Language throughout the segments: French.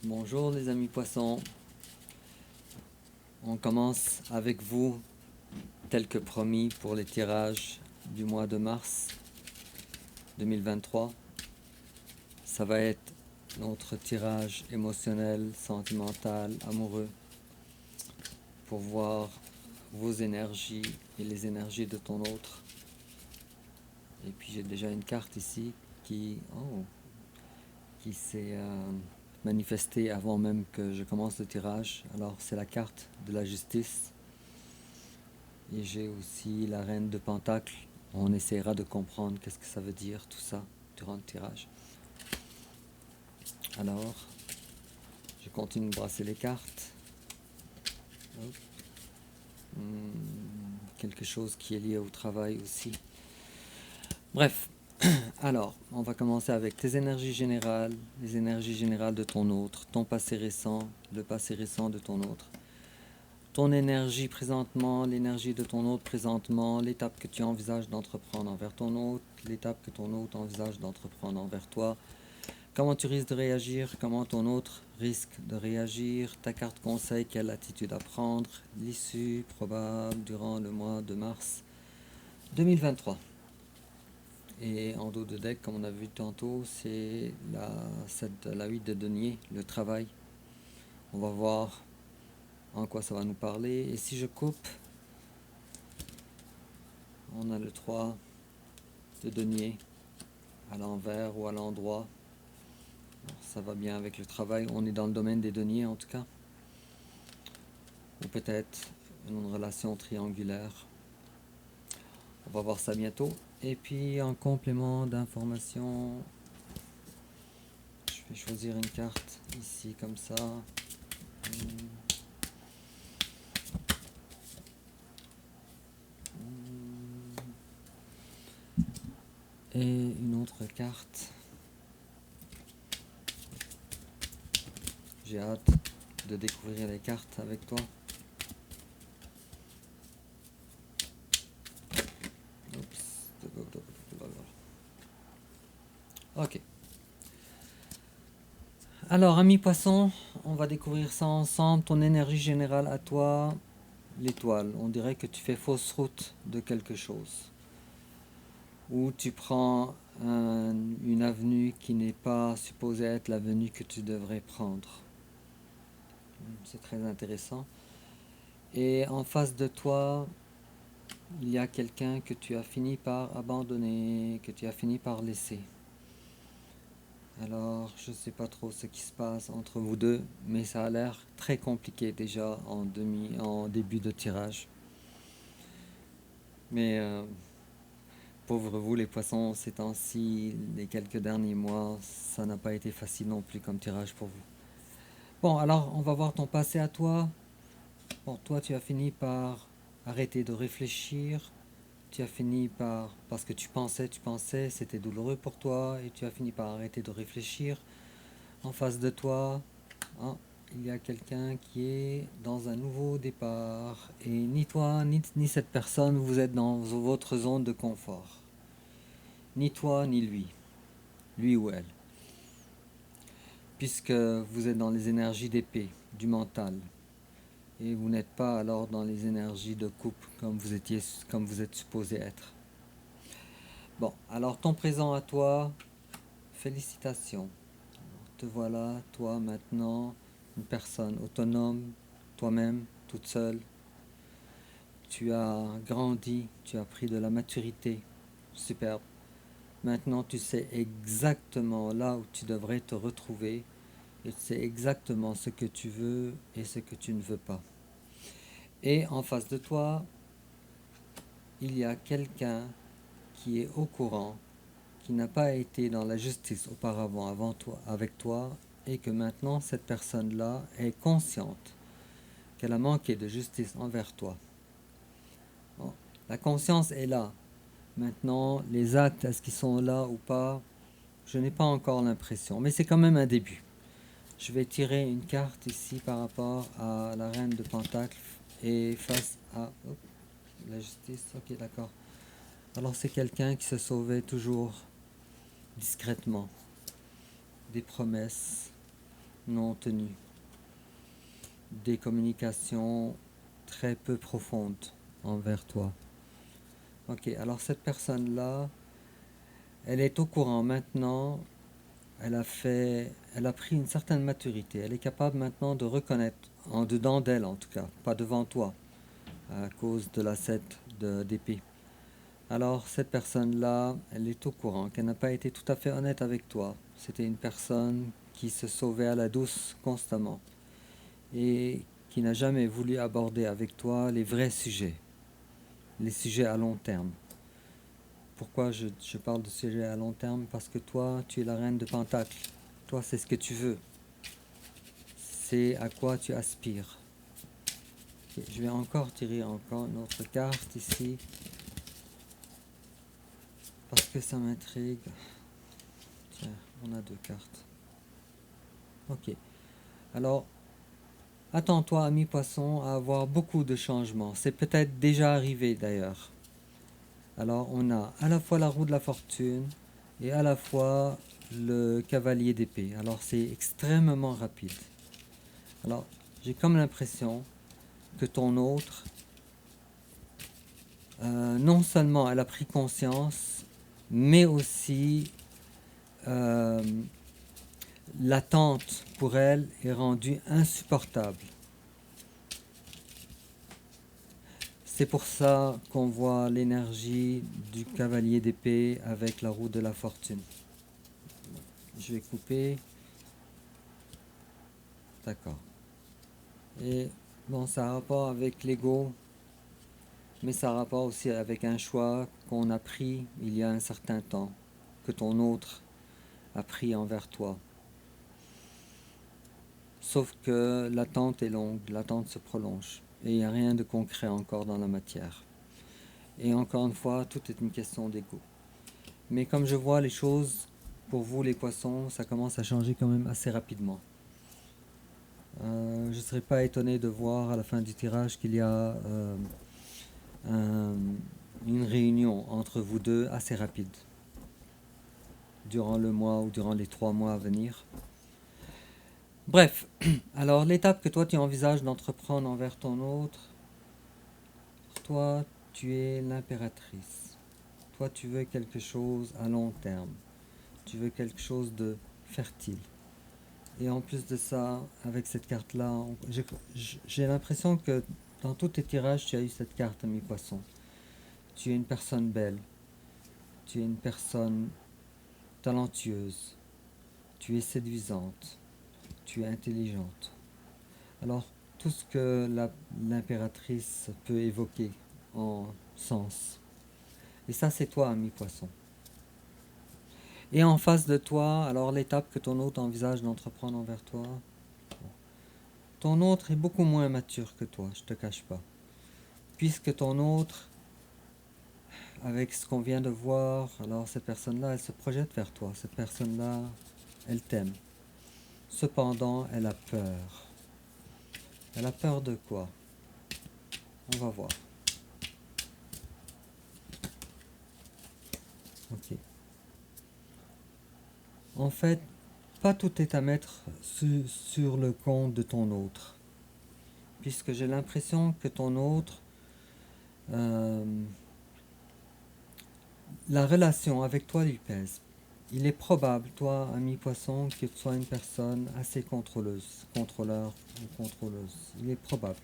Bonjour les amis poissons, on commence avec vous tel que promis pour les tirages du mois de mars 2023. Ça va être notre tirage émotionnel, sentimental, amoureux pour voir vos énergies et les énergies de ton autre. Et puis j'ai déjà une carte ici qui s'est manifestée avant même que je commence le tirage. Alors c'est la carte de la justice. Et j'ai aussi la reine de Pentacle. On essaiera de comprendre qu'est-ce que ça veut dire tout ça durant le tirage. Alors, je continue de brasser les cartes. Quelque chose qui est lié au travail aussi. Bref, alors, on va commencer avec tes énergies générales, les énergies générales de ton autre, ton passé récent, le passé récent de ton autre. Ton énergie présentement, l'énergie de ton autre présentement, l'étape que tu envisages d'entreprendre envers ton autre, l'étape que ton autre envisage d'entreprendre envers toi, comment tu risques de réagir, comment ton autre risque de réagir, ta carte conseil, quelle attitude à prendre, l'issue probable durant le mois de mars 2023. Et en dos de deck, comme on a vu tantôt, c'est la 8 de denier, le travail. On va voir en quoi ça va nous parler. Et si je coupe, on a le 3 de denier à l'envers ou à l'endroit. Ça va bien avec le travail. On est dans le domaine des deniers en tout cas. Ou peut-être une relation triangulaire. On va voir ça bientôt. Et puis en complément d'information, je vais choisir une carte ici comme ça. Et une autre carte. J'ai hâte de découvrir les cartes avec toi. Ok. Alors, ami poisson, on va découvrir ça ensemble. Ton énergie générale à toi, l'étoile. On dirait que tu fais fausse route de quelque chose. Ou tu prends une avenue qui n'est pas supposée être l'avenue que tu devrais prendre. C'est très intéressant. Et en face de toi, il y a quelqu'un que tu as fini par abandonner, que tu as fini par laisser. Alors, je ne sais pas trop ce qui se passe entre vous deux, mais ça a l'air très compliqué déjà en début de tirage. Mais pauvre vous les poissons, ces temps-ci, les quelques derniers mois, ça n'a pas été facile non plus comme tirage pour vous. Bon, alors on va voir ton passé à toi. Bon, toi tu as fini par arrêter de réfléchir. Tu as fini par, parce que tu pensais, c'était douloureux pour toi, et tu as fini par arrêter de réfléchir. En face de toi, hein, il y a quelqu'un qui est dans un nouveau départ. Et ni toi, ni cette personne, vous êtes dans votre zone de confort. Ni toi, ni lui ou elle. Puisque vous êtes dans les énergies d'épée, du mental. Et vous n'êtes pas alors dans les énergies de coupe comme vous êtes supposé être. Bon, alors ton présent à toi, félicitations. Te voilà, toi maintenant, une personne autonome, toi-même, toute seule. Tu as grandi, tu as pris de la maturité, superbe. Maintenant, tu sais exactement là où tu devrais te retrouver et tu sais exactement ce que tu veux et ce que tu ne veux pas. Et en face de toi, il y a quelqu'un qui est au courant, qui n'a pas été dans la justice auparavant avant toi, avec toi, et que maintenant cette personne-là est consciente qu'elle a manqué de justice envers toi. Bon, la conscience est là. Maintenant, les actes, est-ce qu'ils sont là ou pas? Je n'ai pas encore l'impression, mais c'est quand même un début. Je vais tirer une carte ici par rapport à la reine de Pentacle et face à la justice. Ok, d'accord. Alors c'est quelqu'un qui se sauvait toujours discrètement des promesses, non tenues, des communications très peu profondes envers toi. Ok, alors cette personne-là, elle est au courant maintenant, elle a pris une certaine maturité, elle est capable maintenant de reconnaître, en dedans d'elle en tout cas, pas devant toi, à cause de la 7 d'épée. Alors cette personne-là, elle est au courant qu'elle n'a pas été tout à fait honnête avec toi. C'était une personne qui se sauvait à la douce constamment et qui n'a jamais voulu aborder avec toi les vrais sujets, les sujets à long terme. Pourquoi je parle de sujets à long terme? Parce que toi, tu es la reine de Pentacle. Toi, c'est ce que tu veux. C'est à quoi tu aspires. Et je vais encore tirer encore une autre carte ici. Parce que ça m'intrigue. Tiens, on a deux cartes. Ok. Alors, attends-toi, ami poisson, à avoir beaucoup de changements. C'est peut-être déjà arrivé d'ailleurs. Alors, on a à la fois la roue de la fortune et à la fois le cavalier d'épée. Alors, c'est extrêmement rapide. Alors, j'ai comme l'impression que ton autre, non seulement elle a pris conscience, mais aussi euh, l'attente pour elle est rendue insupportable. C'est pour ça qu'on voit l'énergie du cavalier d'épée avec la roue de la fortune. Je vais couper. D'accord. Et bon, ça a rapport avec l'ego, mais ça a rapport aussi avec un choix qu'on a pris il y a un certain temps, que ton autre a pris envers toi. Sauf que l'attente est longue, l'attente se prolonge, et il n'y a rien de concret encore dans la matière. Et encore une fois, tout est une question d'ego. Mais comme je vois les choses, pour vous les poissons, ça commence à changer quand même assez rapidement. Je ne serais pas étonné de voir à la fin du tirage qu'il y a une réunion entre vous deux assez rapide, durant le mois ou durant les 3 mois à venir. Bref, alors l'étape que toi tu envisages d'entreprendre envers ton autre, toi tu es l'impératrice. Toi tu veux quelque chose à long terme. Tu veux quelque chose de fertile. Et en plus de ça, avec cette carte-là, j'ai l'impression que dans tous tes tirages, tu as eu cette carte, ami poisson. Tu es une personne belle. Tu es une personne talentueuse. Tu es séduisante. Tu es intelligente. Alors, tout ce que l'impératrice peut évoquer en sens. Et ça, c'est toi, ami poisson. Et en face de toi, alors l'étape que ton hôte envisage d'entreprendre envers toi, ton autre est beaucoup moins mature que toi, je te cache pas. Puisque ton autre, avec ce qu'on vient de voir, alors cette personne-là, elle se projette vers toi. Cette personne-là, elle t'aime. Cependant, elle a peur. Elle a peur de quoi? On va voir. Ok. En fait, pas tout est à mettre sur le compte de ton autre. Puisque j'ai l'impression que ton autre, euh, la relation avec toi lui pèse. Il est probable, toi, ami poisson, que tu sois une personne assez contrôleuse, contrôleur ou contrôleuse. Il est probable.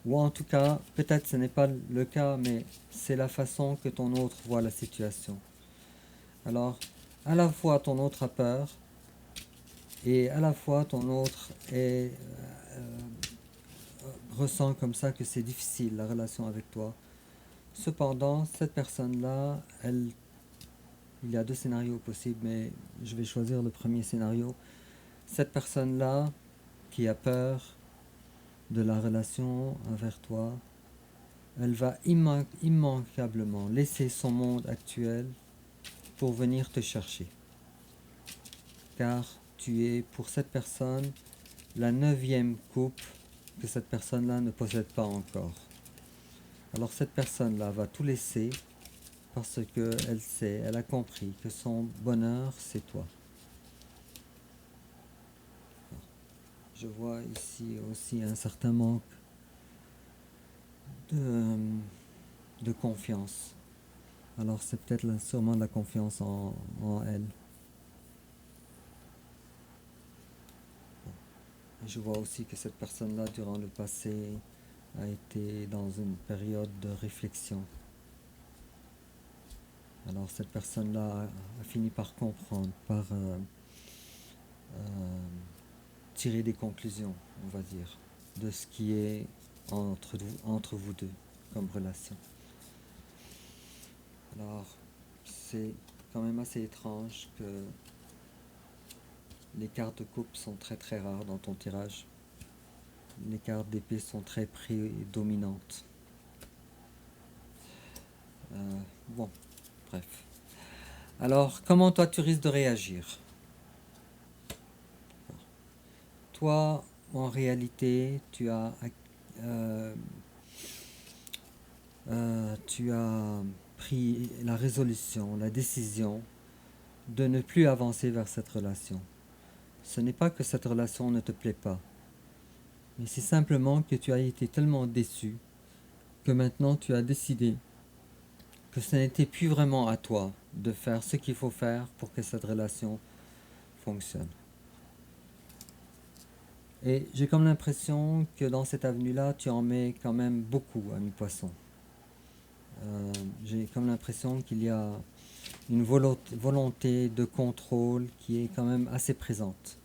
Ou en tout cas, peut-être ce n'est pas le cas, mais c'est la façon que ton autre voit la situation. Alors, à la fois ton autre a peur, et à la fois ton autre ressent comme ça que c'est difficile la relation avec toi. Cependant, cette personne-là, il y a deux scénarios possibles, mais je vais choisir le premier scénario. Cette personne-là, qui a peur de la relation envers toi, elle va immanquablement laisser son monde actuel pour venir te chercher. Car tu es pour cette personne la 9e coupe que cette personne-là ne possède pas encore. Alors cette personne-là va tout laisser parce qu'elle sait, elle a compris que son bonheur, c'est toi. je vois ici aussi un certain manque de, de confiance. Alors c'est peut-être sûrement de la confiance en elle. Je vois aussi que cette personne-là, durant le passé, a été dans une période de réflexion. Alors cette personne-là a fini par comprendre, par tirer des conclusions, on va dire, de ce qui est entre vous deux comme relation. Alors c'est quand même assez étrange que les cartes de coupe sont très très rares dans ton tirage. Les cartes d'épée sont très prédominantes. Bon, bref. Alors, comment toi tu risques de réagir? Toi, en réalité, tu as pris la résolution, la décision de ne plus avancer vers cette relation. Ce n'est pas que cette relation ne te plaît pas, mais c'est simplement que tu as été tellement déçu que maintenant tu as décidé que ce n'était plus vraiment à toi de faire ce qu'il faut faire pour que cette relation fonctionne. Et j'ai comme l'impression que dans cette avenue-là, tu en mets quand même beaucoup, ami poisson. J'ai comme l'impression qu'il y a une volonté de contrôle qui est quand même assez présente.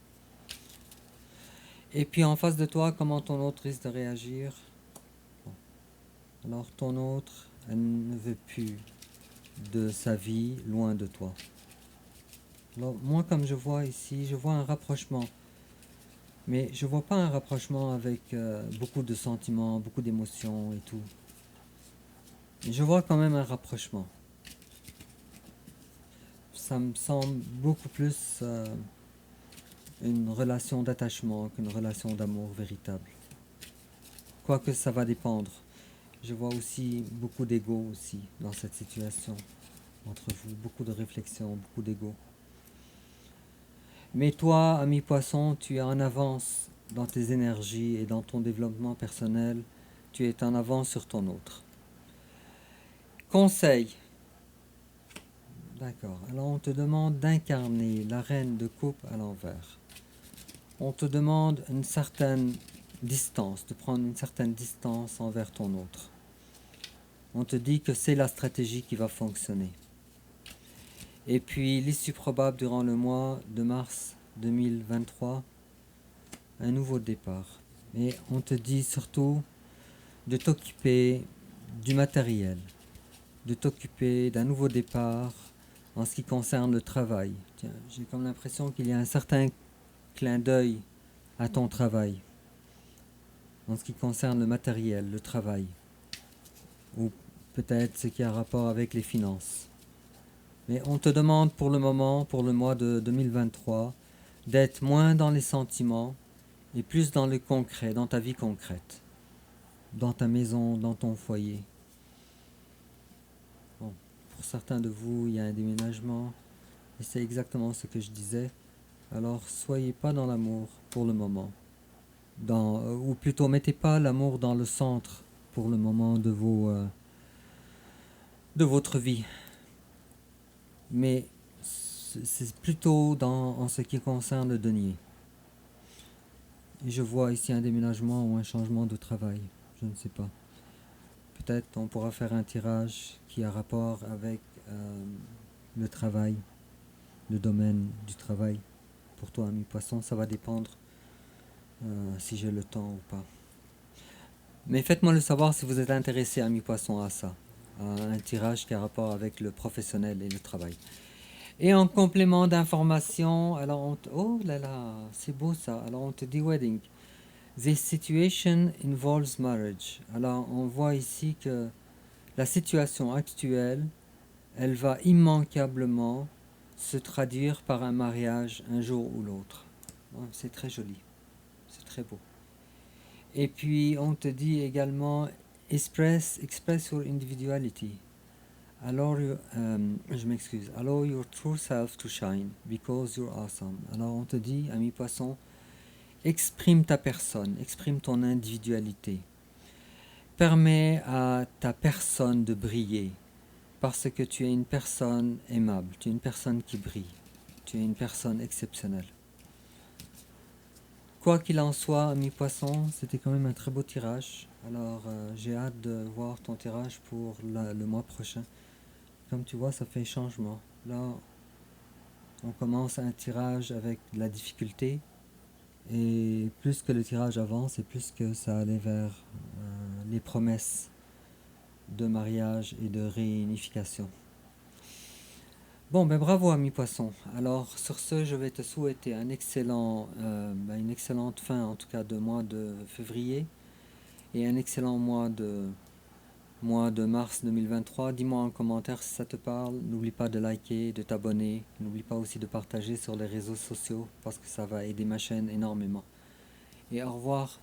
Et puis en face de toi, comment ton autre risque de réagir? Bon. Alors ton autre, elle ne veut plus de sa vie loin de toi. Alors moi, comme je vois ici, je vois un rapprochement. Mais je vois pas un rapprochement avec beaucoup de sentiments, beaucoup d'émotions et tout. Je vois quand même un rapprochement. Ça me semble beaucoup plus une relation d'attachement qu'une relation d'amour véritable. Quoique ça va dépendre. Je vois aussi beaucoup d'ego aussi dans cette situation entre vous, beaucoup de réflexion, beaucoup d'ego. Mais toi, ami poisson, tu es en avance dans tes énergies et dans ton développement personnel. Tu es en avance sur ton autre. Conseil. D'accord. Alors on te demande d'incarner la reine de coupe à l'envers. On te demande une certaine distance, de prendre une certaine distance envers ton autre. On te dit que c'est la stratégie qui va fonctionner. Et puis l'issue probable durant le mois de mars 2023, un nouveau départ. Et on te dit surtout de t'occuper du matériel, de t'occuper d'un nouveau départ en ce qui concerne le travail. Tiens, j'ai comme l'impression qu'il y a un certain clin d'œil à ton travail en ce qui concerne le matériel, le travail, ou peut-être ce qui a rapport avec les finances. Mais on te demande pour le moment, pour le mois de 2023, d'être moins dans les sentiments et plus dans le concret, dans ta vie concrète, dans ta maison, dans ton foyer. Bon, pour certains de vous, il y a un déménagement, et c'est exactement ce que je disais. Alors, soyez pas dans l'amour pour le moment. Ou plutôt, mettez pas l'amour dans le centre pour le moment de votre vie. Mais c'est plutôt en ce qui concerne le denier. Et je vois ici un déménagement ou un changement de travail. Je ne sais pas. Peut-être on pourra faire un tirage qui a rapport avec le travail, le domaine du travail. Pour toi, ami poisson, ça va dépendre si j'ai le temps ou pas. Mais faites-moi le savoir si vous êtes intéressé, ami poisson, à ça. À un tirage qui a rapport avec le professionnel et le travail. Et en complément d'information, alors oh là là, c'est beau ça. Alors on te dit wedding. This situation involves marriage. Alors on voit ici que la situation actuelle, elle va immanquablement se traduire par un mariage un jour ou l'autre. Ouais, c'est très joli, c'est très beau. Et puis on te dit également express your individuality. Je m'excuse. Allow your true self to shine because you're awesome. Alors on te dit, ami poisson, exprime ta personne, exprime ton individualité. Permets à ta personne de briller, parce que tu es une personne aimable, tu es une personne qui brille, tu es une personne exceptionnelle. Quoi qu'il en soit, ami poisson, c'était quand même un très beau tirage. Alors j'ai hâte de voir ton tirage pour le mois prochain. Comme tu vois, ça fait changement. Là, on commence un tirage avec de la difficulté. Et plus que le tirage avance, et plus que ça allait vers les promesses de mariage et de réunification. Bon, ben bravo ami poisson. Alors sur ce, je vais te souhaiter une excellente fin en tout cas de mois de février et un excellent mois de mars 2023. Dis-moi en commentaire si ça te parle. N'oublie pas de liker, de t'abonner. N'oublie pas aussi de partager sur les réseaux sociaux parce que ça va aider ma chaîne énormément. Et au revoir